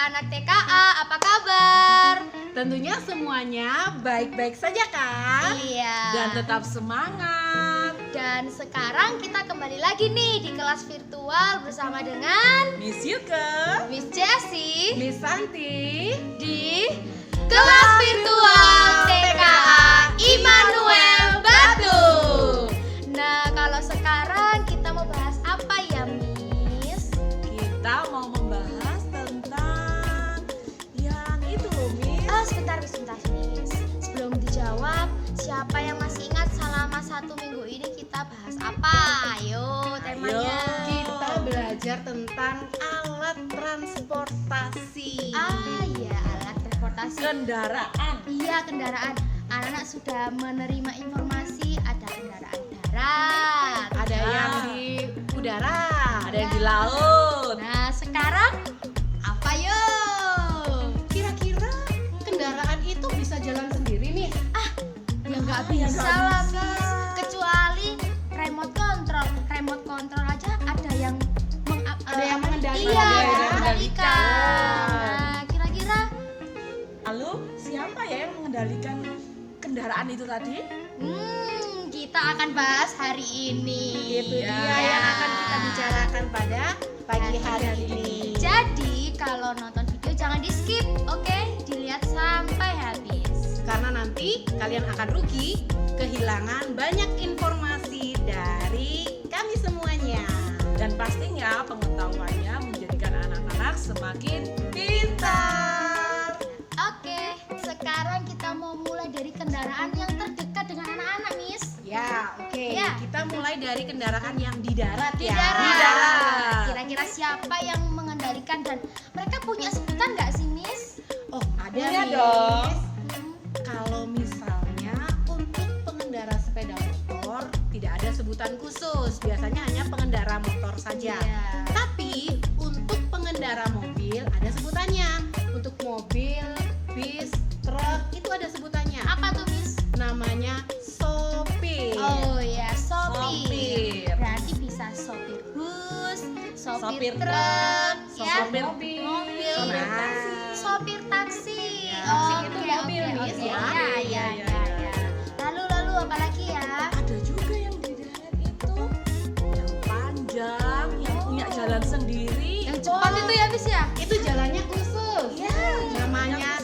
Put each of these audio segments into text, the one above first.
anak TKA, apa kabar? Tentunya semuanya baik-baik saja kan? Iya. Dan tetap semangat. Dan sekarang kita kembali lagi nih di kelas virtual bersama dengan Miss Yuke, Miss Jessie Miss Santi, di kelas virtual TKA Immanuel Batu. Nah, kalau sekarang kita mau bahas apa ya, Miss? kita mau membahas tentang yang itu loh, Miss. Sebentar, Miss. Sebelum dijawab, siapa yang masih ingat selama 1 minggu ini kita bahas apa? Ayo, temanya. Kita belajar tentang alat transportasi. Iya, alat transportasi. Kendaraan. Iya, kendaraan. Anak-anak sudah menerima informasi ada kendaraan darat. Ada yang di udara, ada yang di laut. Nah, sekarang apa yuk? Kira-kira kendaraan itu bisa jalan sendiri nih? Ya nggak ya bisa nggak lah, bisa. Miss. Kecuali remote control. Remote control aja ada yang Ada yang mengendalikan. Iya, Ada yang ada yang mengendalikan. mengendalikan. Nah, kira-kira Lalu siapa ya yang mengendalikan kendaraan itu tadi? kita akan bahas hari ini. Itu Ya. dia yang akan kita bicarakan pada pagi hari ini. Jadi kalau nonton video jangan di skip, oke? Dilihat sampai habis. Karena nanti kalian akan rugi, kehilangan banyak informasi dari kami semuanya. Dan pastinya pengetahuannya menjadikan anak-anak semakin pintar. Oke, sekarang kita mau mulai dari kendaraan yang terdekat dengan anak-anak, Miss. Ya, oke. Ya. Kita mulai dari kendaraan yang di darat Di ya. darat. Di darat. Kira-kira siapa yang mengendalikan dan mereka punya sebutan nggak sih, Miss? Oh, ada Punya Miss. dong. Kalau misalnya untuk pengendara sepeda motor tidak ada sebutan khusus, biasanya hanya pengendara motor saja. Iya. Tapi untuk pengendara mobil ada sebutannya. Untuk mobil, bis, truk itu ada sebutannya. Apa tuh, Miss? Namanya sopir. Oh ya, sopir. Sopir. Berarti bisa sopir bus, sopir Sopir truk, truk, ya. sopir mobil, sopir Nah, taksi. sopir taksi. Ya, Oke, itu mobil, oke, Miss, oke. ya. Ya. Lalu apa lagi ya? Ada juga yang di darat itu yang panjang, yang punya jalan sendiri. Yang cepat itu ya, Miss ya? Itu jalannya khusus. Ya, Namanya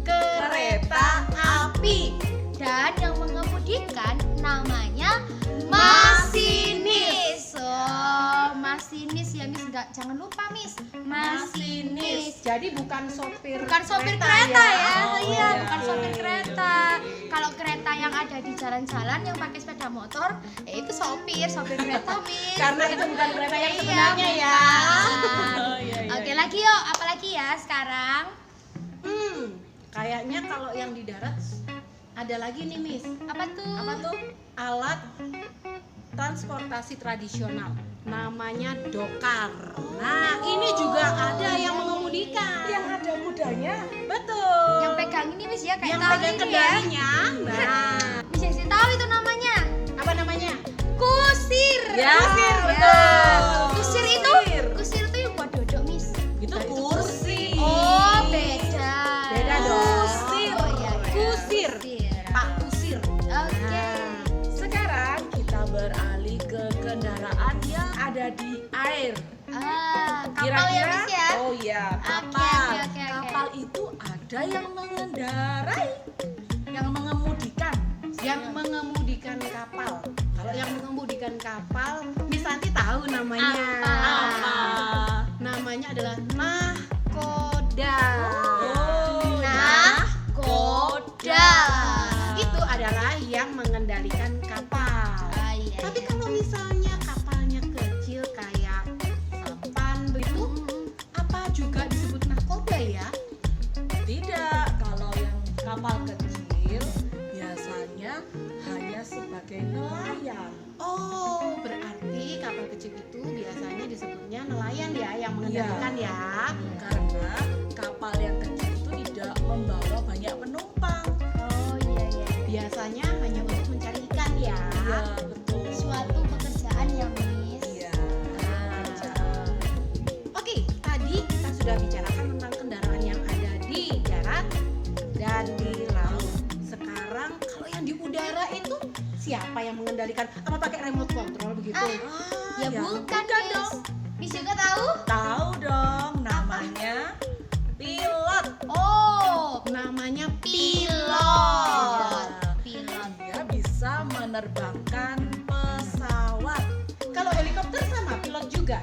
kereta api. Dan yang mengemudikan namanya masinis. Oh, masinis ya, Miss. Jangan lupa, Miss. Masinis. Jadi bukan sopir. Bukan sopir kereta ya. Oh, Iya, iya, bukan iya, sopir iya, kereta. iya, iya. Kalau kereta yang ada di jalan-jalan yang pakai sepeda motor, ya itu sopir kereta, Miss. Karena itu bukan kereta yang Iya, sebenarnya ya. bukan. Oh, iya, iya, Oke, iya. lagi yuk. Apalagi ya sekarang? Kayaknya kalau yang di darat ada lagi nih, Miss. Apa tuh? Apa tuh? Alat transportasi tradisional. Namanya dokar. Nah, ini juga ada yang mengemudikan. Yang ada kudanya. Betul. Yang pegang ini, Miss ya, kayak yang tali pegang ini ya. kendalinya. Nah, Miss Jessie tahu itu namanya. apa namanya? Kusir. Ya, kusir, Ya. betul. Kusir itu yang buat duduk, Miss. Itu Nah, itu kursi. Oh, beda. Beda dong. Kusir. Oh, iya, iya. Kusir. Pak Kusir. Oke. Sekarang kita beralih ke kendaraan yang ada di air. Kapal ya, Miss ya. Oh iya, Oke, kapal. oke. Kapal itu ada yang mengendarai, yang mengemudikan, kapal. Kalau yang mengemudikan kapal, Miss Santi tahu namanya. Apa? Namanya adalah nahkoda. Oh, nahkoda. Itu adalah yang mengendalikan kapal. Iya. Tapi kalau misalnya kapalnya kecil kayak sampan begitu, apa juga disebut nahkoda ya? Tidak, kalau yang kapal kecil biasanya hanya sebagai nelayan. Oh, berarti kapal kecil itu biasanya disebutnya nelayan ya, yang mengendalikan ya. Karena kapal yang kecil itu tidak membawa banyak penumpang. Oh, iya. Biasanya hanya untuk mencari ikan ya. Iya, betul. Suatu pekerjaan ya, Miss. Iya. Oke, tadi kita sudah bicarakan tentang siapa yang mengendalikan? Apa pakai remote control begitu? Ya bukan Miss. dong. Miss juga tahu? Tahu dong, namanya pilot. Oh, Namanya pilot. pilot. Pilot. Dia bisa menerbangkan pesawat. Kalau helikopter sama pilot juga.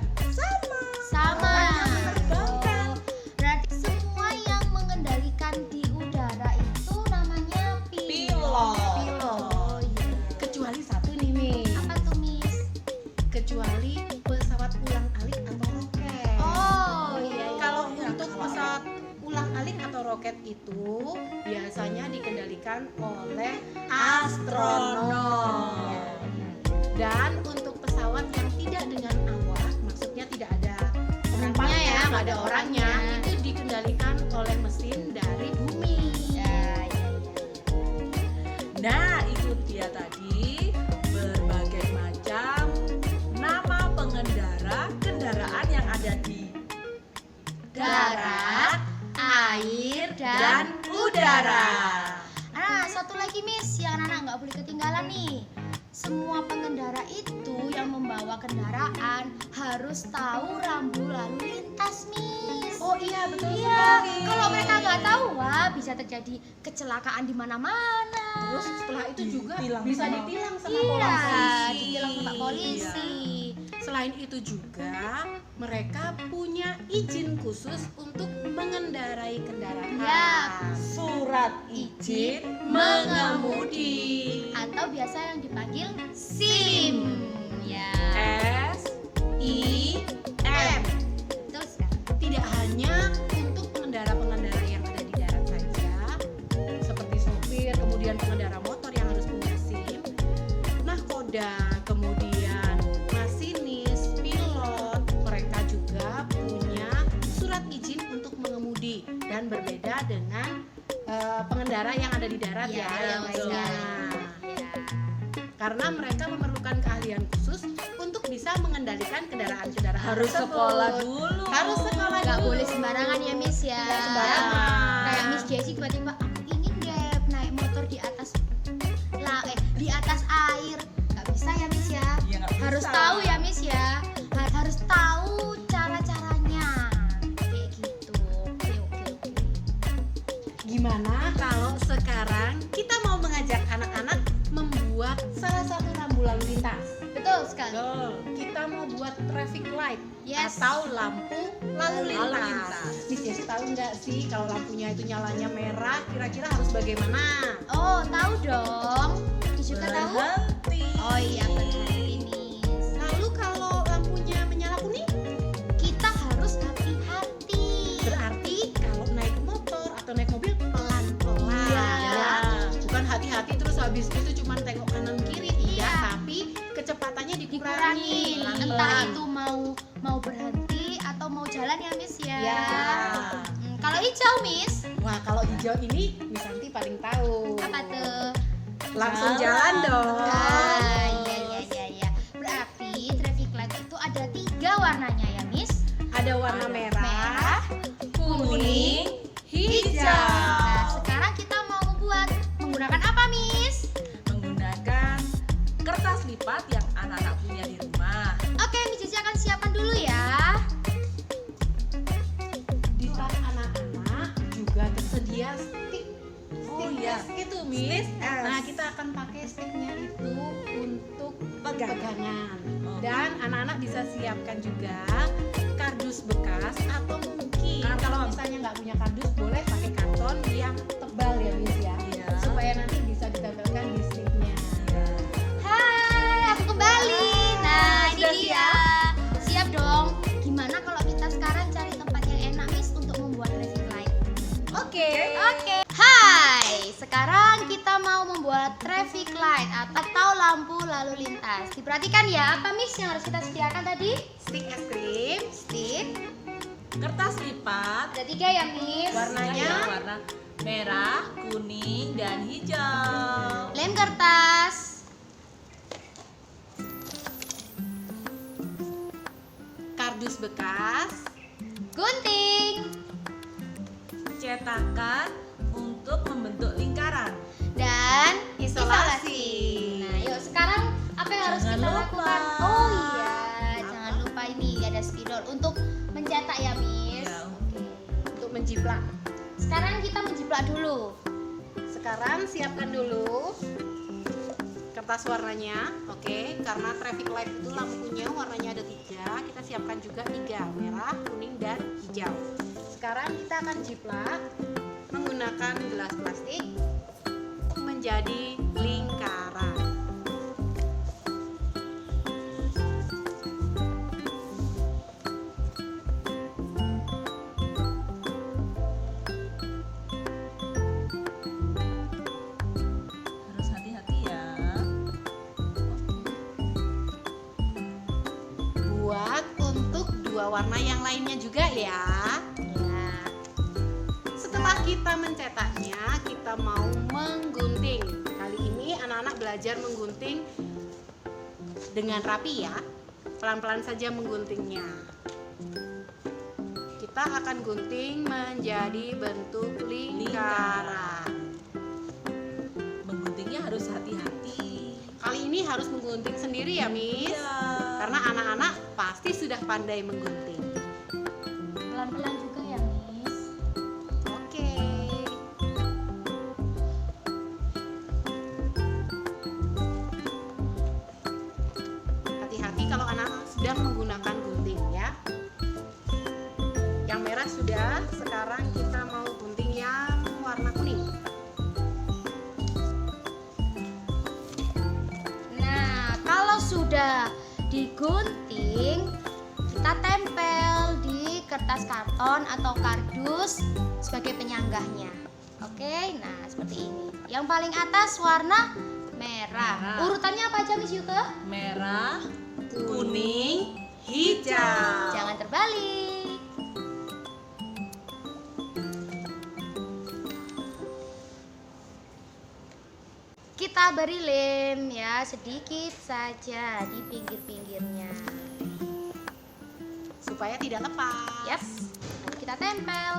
Sama. Orang yang menerbangkan. Berarti semua yang mengendalikan di udara itu namanya Pilot. Pilot. Oh iya. Kecuali satu nih, Miss. Apa tuh Miss? Kecuali pesawat ulang-alik atau roket. Oh iya. Kalau Iya, untuk kalau pesawat ulang-alik atau roket itu biasanya dikendalikan oleh astronom. Dan untuk pesawat yang tidak dengan awak, maksudnya tidak ada Orangnya ya, nggak ada orangnya, orangnya. itu dikendalikan oleh mesin dari bumi. Ya, iya. Nah, itu dia tadi berbagai macam nama pengendara kendaraan yang ada di Darat, air, dan udara. Nah, satu lagi Miss, yang anak nggak boleh ketinggalan nih. Semua pengendara itu yang membawa kendaraan harus tahu rambu lalu lintas, Miss. Oh iya, betul Iya, sekali. kalau mereka nggak tahu, wah bisa terjadi kecelakaan di mana-mana. Terus setelah itu juga Ditilang bisa sama- ditilang sama Iya, polisi. ditilang sama polisi. Selain itu juga mereka punya izin khusus untuk mengendarai kendaraan. Ya. Surat izin mengemudi. Atau biasa yang dipanggil SIM. Ya. SIM. Terus kan? Tidak hanya untuk pengendara-pengendara yang ada di darat saja, seperti sopir, kemudian pengendara motor yang harus punya SIM, nahkoda, kemudian masinis, pilot, mereka juga punya surat izin untuk mengemudi dan berbeda dengan pengendara yang ada di darat Iya, ya, yang lainnya. Ya. Karena mereka memerlukan keahlian khusus untuk bisa mengendalikan kendaraan-kendaraan Harus tersebut. sekolah dulu. Harus sekolah Nggak dulu. boleh sembarangan ya Miss ya. Nggak sembarangan. Kayak Miss Jessie tiba-tiba aku ingin deh naik motor di atas di atas air. Nggak bisa ya Miss ya. Ya, nggak bisa. Harus tahu ya Miss ya. Harus tahu cara-caranya. Kayak gitu. Oke. Gimana kalau sekarang kita mau mengajak anak-anak membuat salah satu rambu lalu lintas? Betul sekali. Betul. Kita mau buat traffic light Yes. atau lampu lalu Lalu lintas. lintas. Miss Jessie tahu nggak sih kalau lampunya itu nyalanya merah, kira-kira harus bagaimana? Oh, tahu dong. Miss juga tahu? Berhenti. Oh iya, berhenti Miss. Lalu kalau lampunya menyala kuning, Kita harus hati-hati. berarti kalau naik motor atau naik mobil pelan-pelan. Iya. Ya. Bukan hati-hati terus habis itu cuma tengok kanan kiri, tidak, Iya. tapi kecepatannya Dikurangin. dikurangi. Entah itu mau berhenti atau mau jalan ya Miss ya. Ya. Kalau hijau Miss, Wah, kalau hijau ini Miss Santi paling tahu. apa tuh? Langsung Jalan. jalan dong. Ah, iya. Berarti traffic light itu ada 3 warnanya ya Miss. Ada warna Ada merah, kuning, hijau. Nah, sekarang kita mau menggunakan apa Miss? Menggunakan kertas lipat yang anak-anak punya di rumah. Oke, Miss Jessie akan siapkan dulu ya. Di tas anak-anak juga tersedia stick. Oh, Stick iya. es itu, Miss. Stick es. Nah, kita akan pakai sticknya itu untuk Pegangan. pegangan. Oh. Dan anak-anak bisa siapkan juga kardus bekas atau mungkin Karton. kalau misalnya nggak punya kardus boleh pakai karton yang tebal ya, Miss ya. Iya. Supaya nanti bisa ditempelkan di sticknya. Hai, aku kembali. Nah, ini Sudah dia. Siap dong. Gimana kalau kita sekarang cari tempat yang enak, Miss, untuk membuat traffic light? Oke. Oke. Hai, sekarang kita mau membuat traffic light atau lampu lalu lintas. Diperhatikan ya, apa Miss yang harus kita sediakan tadi? Stick es krim. Stick. Kertas lipat. Ada 3 ya, Miss. Warnanya? Yang warna merah, kuning, dan hijau. Lem kertas. Kardus bekas. Gunting. Cetakan untuk membentuk lingkaran. Dan Isolasi. Nah, yuk mencetak ya, Miss. Ya. Oke. Untuk menjiplak. Sekarang kita menjiplak dulu. Sekarang siapkan dulu kertas warnanya, oke? Karena traffic light itu lampunya warnanya ada 3, kita siapkan juga 3, merah, kuning, dan hijau. Sekarang kita akan jiplak menggunakan gelas plastik menjadi lingkaran. Harus hati-hati ya. Buat untuk 2 warna yang lainnya juga ya. Ya. Setelah kita mencetaknya, kita mau menggunting. Kali ini anak-anak belajar menggunting dengan rapi ya. Pelan-pelan saja mengguntingnya. Kita akan gunting menjadi bentuk lingkaran. Mengguntingnya harus hati-hati. Kali ini harus menggunting sendiri ya, Miss. Iya. Karena anak-anak pasti sudah pandai menggunting. Pelan-pelan juga ya, Miss. Oke. Hati-hati kalau anak-anak sedang menggunakan gunting ya. Yang merah sudah, sekarang kita mau gunting yang warna kuning. Nah, kalau sudah digunting, kita tempel di kertas karton atau kardus sebagai penyanggahnya. Oke, nah seperti ini. Yang paling atas warna merah. Merah. Urutannya apa aja, Miss Yuke? Merah, kuning, hijau. Jangan terbalik. Kita beri lem ya, sedikit saja di pinggir-pinggirnya. Supaya tidak lepas. Yap. Lalu kita tempel.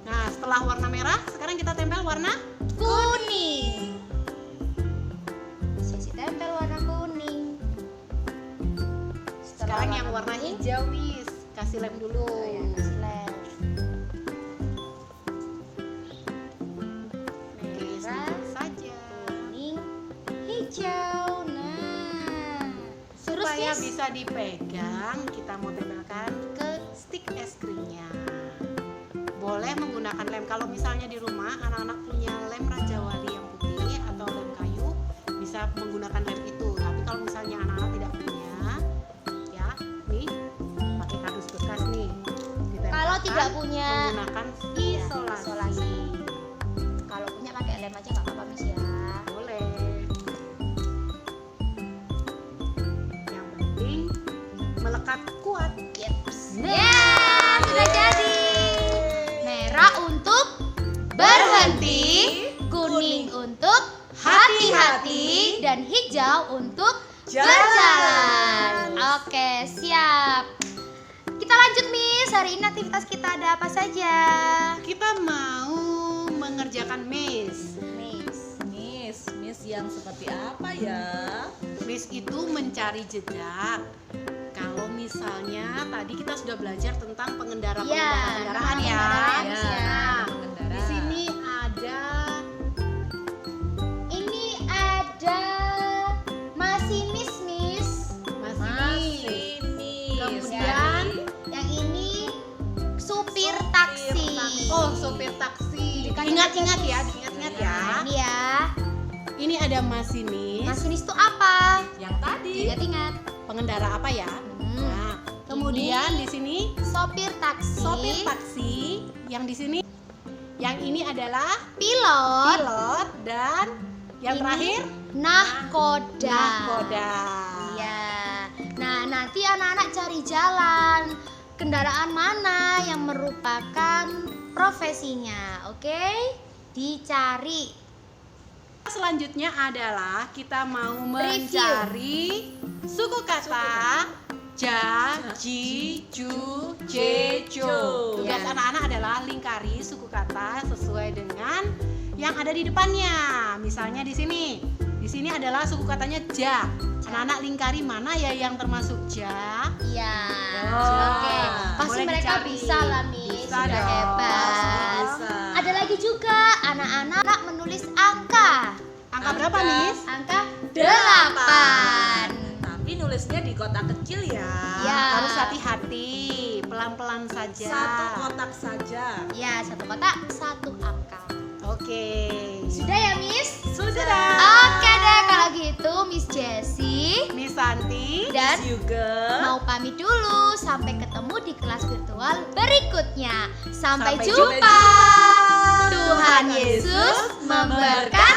Nah, setelah warna merah, sekarang kita tempel warna Kuning. Sisi tempel warna kuning. Sekarang yang warna kuning, hijau, Miss. Kasih lem dulu. oh ya, kasih lem. Merah saja. Kuning, hijau. Nah, terus Supaya Miss, bisa dipegang, kita mau tempelkan ke stick es krimnya. Boleh menggunakan lem. Kalau misalnya di rumah anak-anak punya lem Raja Wali yang putih atau lem kayu, bisa menggunakan lem itu. Tapi kalau misalnya anak-anak tidak punya, ya, nih pakai kardus bekas nih. Ditempelkan kalau tidak punya menggunakan ya, isolasi. Kalau punya pakai lem aja nggak apa-apa, Miss ya. Boleh. Yang penting melekat kuat. Yeps. Ya, sudah jadi. Merah untuk berhenti, kuning untuk hati-hati, dan hijau untuk berjalan. Oke, siap. Kita lanjut, Miss. Hari ini aktivitas kita ada apa saja? Kita mau mengerjakan maze. Miss yang seperti apa ya? Maze itu mencari jejak. Kalau misalnya tadi kita sudah belajar tentang kendaraan ya. kendaraan, Ya, Nah, pengendara. di sini ada Ini ada masinis, Miss. masinis. Masinis. Kemudian Yang ini supir taksi. oh, sopir taksi. Dikasih Ingat-ingat taksi. ya, diingat-ingat ya. Nah, ini ya. Ini ada masinis. Masinis itu apa? Yang tadi. Ingat-ingat. Pengendara apa ya? Hmm. Nah, kemudian di sini Sopir taksi. sopir taksi. Yang di sini, yang ini adalah Pilot. pilot dan yang Ini terakhir nahkoda. nahkoda. Iya. Nah, nanti anak-anak cari jalan. Kendaraan mana yang merupakan profesinya, oke? Dicari. Selanjutnya adalah kita mau Review. mencari suku kata ja, ji, ju, je, jo. Tugas Ya. anak-anak adalah lingkari suku kata sesuai dengan yang ada di depannya. Misalnya di sini adalah suku katanya ja. Anak-anak lingkari mana ya yang termasuk ja? Iya. Oh. Oke. Pasti Boleh mereka dicari. bisa lah, Miss. Bisa Sudah dong. hebat. Bisa. Ada lagi juga anak-anak menulis angka. Angka berapa, Miss? Angka 8. Tapi nulisnya di kotak kecil ya. Ya. Harus hati-hati, pelan-pelan saja. Satu kotak saja. Ya, satu kotak, satu angka. Oke. Sudah ya, Miss? Sudah. Oke deh, kalau gitu Miss Jessie Miss Santi. dan juga. mau pamit dulu. Sampai ketemu di kelas virtual berikutnya. Sampai Sampai jumpa. jumpa. Tuhan Yesus memberkati.